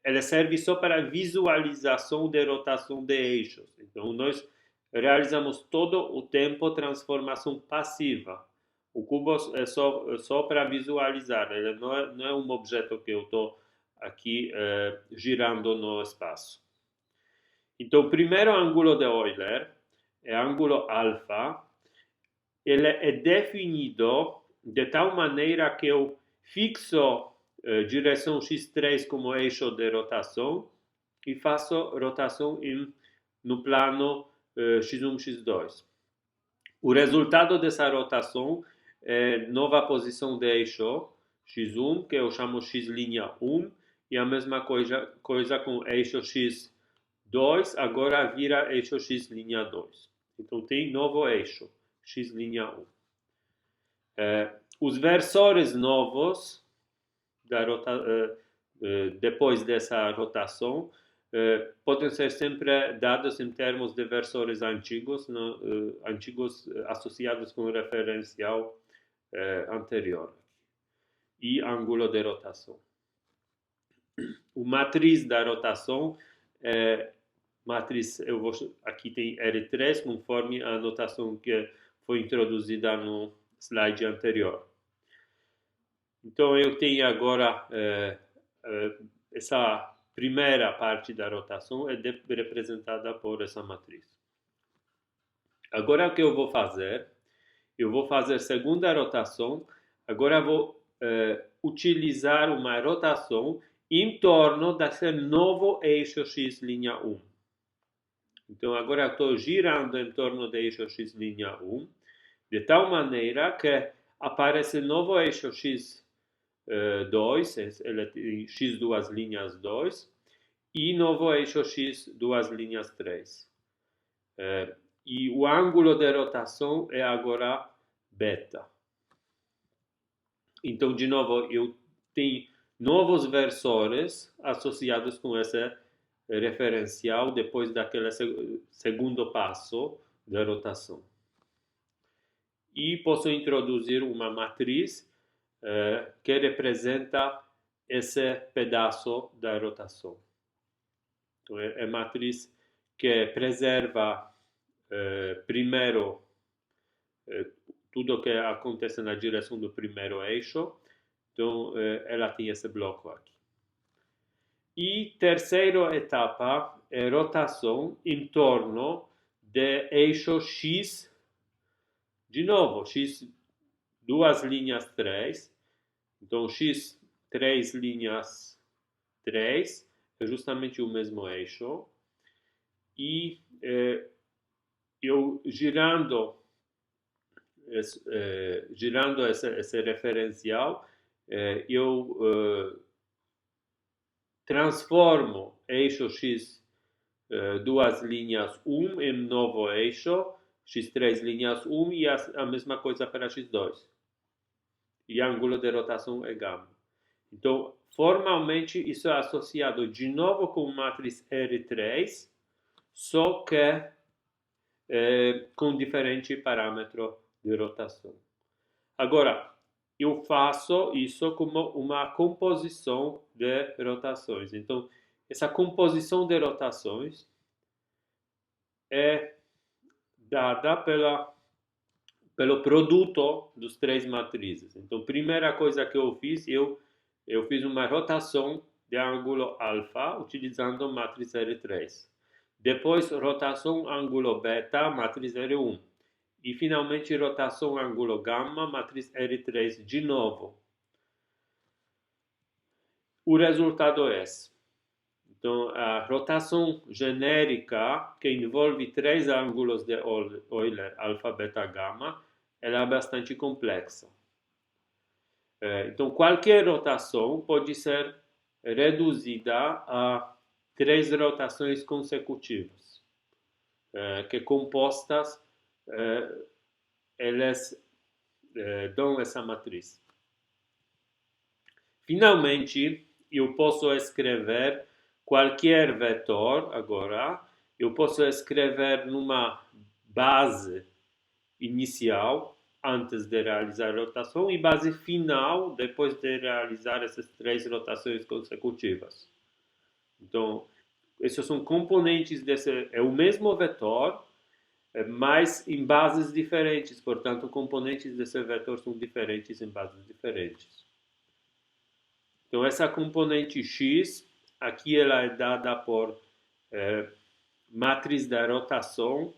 ele serve só para visualização de rotação de eixos. Então, nós realizamos todo o tempo transformação passiva. O cubo é só para visualizar, ele não é um objeto que eu estou aqui girando no espaço. Então, o primeiro ângulo de Euler é ângulo alfa. Ele é definido de tal maneira que eu fixo direção x3 como eixo de rotação e faço rotação no plano x1, x2. O resultado dessa rotação é nova posição de eixo x1, que eu chamo x'1, e a mesma coisa com eixo x2, agora vira eixo x'2. Então tem novo eixo, x'1. Os versores novos depois dessa rotação podem ser sempre dados em termos de versores antigos, associados com o referencial anterior e ângulo de rotação. O matriz da rotação aqui tem R3 conforme a notação que foi introduzida no slide anterior. Então, eu tenho agora essa primeira parte da rotação é representada por essa matriz. Agora, o que eu vou fazer? Eu vou fazer segunda rotação. Agora, vou utilizar uma rotação em torno desse novo eixo x'1. Então, agora eu estou girando em torno do eixo x'1, de tal maneira que aparece novo eixo x2, ele tem x2 linhas 2, e novo eixo x2 linhas 3. E o ângulo de rotação é agora beta. Então, de novo, eu tenho novos versores associados com esse referencial depois daquele segundo passo da rotação. E posso introduzir uma matriz que representa esse pedaço da rotação. Então, é matriz que preserva primeiro tudo que acontece na direção do primeiro eixo. Então, ela tem esse bloco aqui. E terceira etapa é rotação em torno de eixo x, de novo, x 2 linhas 3. Então, x 3 linhas 3 é justamente o mesmo eixo. E eu girando esse referencial, eu transformo eixo x, duas linhas 1 em novo eixo, x3 linhas 1 e a mesma coisa para x2. E ângulo de rotação é gama. Então, formalmente, isso é associado de novo com matriz R3, só que com diferente parâmetro de rotação. Agora, eu faço isso como uma composição de rotações. Então, essa composição de rotações é dada pelo produto dos três matrizes. Então, primeira coisa que eu fiz fiz uma rotação de ângulo alfa utilizando matriz R3. Depois, rotação ângulo beta, matriz R1. E, finalmente, rotação ângulo gama, matriz R3 de novo. O resultado é esse. Então, a rotação genérica, que envolve três ângulos de Euler, alfa, beta, gama, ela é bastante complexa. Então, qualquer rotação pode ser reduzida a três rotações consecutivas, que compostas elas dão essa matriz. Finalmente, eu posso escrever qualquer vetor agora. Eu posso escrever numa base inicial antes de realizar a rotação e base final depois de realizar essas três rotações consecutivas. Então, esses são componentes é o mesmo vetor, mas em bases diferentes. Portanto, componentes desse vetor são diferentes em bases diferentes. Então, essa componente x, aqui ela é dada por matriz da rotação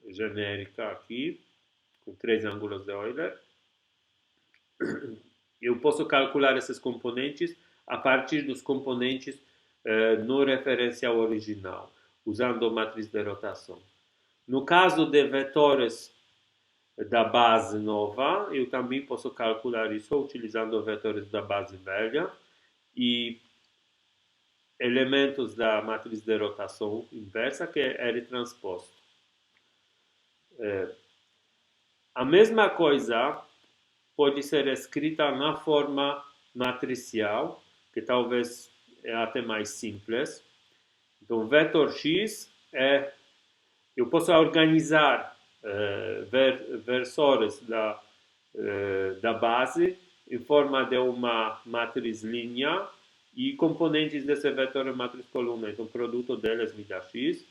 genérica aqui, com três ângulos de Euler. Eu posso calcular esses componentes a partir dos componentes no referencial original, usando a matriz de rotação. No caso de vetores da base nova, eu também posso calcular isso utilizando vetores da base velha e elementos da matriz de rotação inversa, que é R transposto. A mesma coisa pode ser escrita na forma matricial, que talvez é até mais simples. Então, vetor x eu posso organizar versores da base em forma de uma matriz linha e componentes desse vetor em matriz coluna. Então, o produto deles me dá x.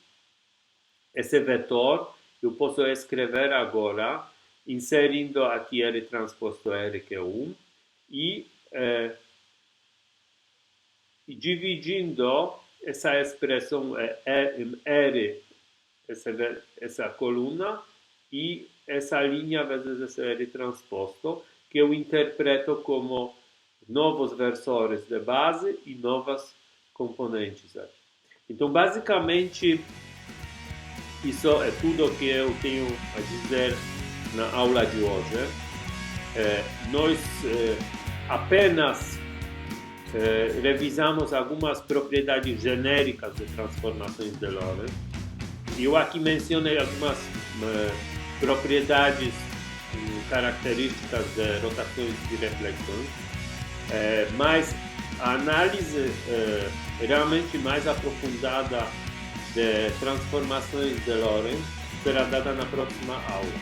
Esse vetor eu posso escrever agora inserindo aqui R transposto R, que é 1, e dividindo essa expressão em R, essa coluna, e essa linha vezes esse R transposto, que eu interpreto como novos versores de base e novas componentes. Então, basicamente, isso é tudo que eu tenho a dizer na aula de hoje. Nós apenas revisamos algumas propriedades genéricas de transformações de Lorentz. Eu aqui mencionei algumas propriedades características de rotações e reflexões, mas a análise realmente mais aprofundada de transformações de Lorentz será dada na próxima aula.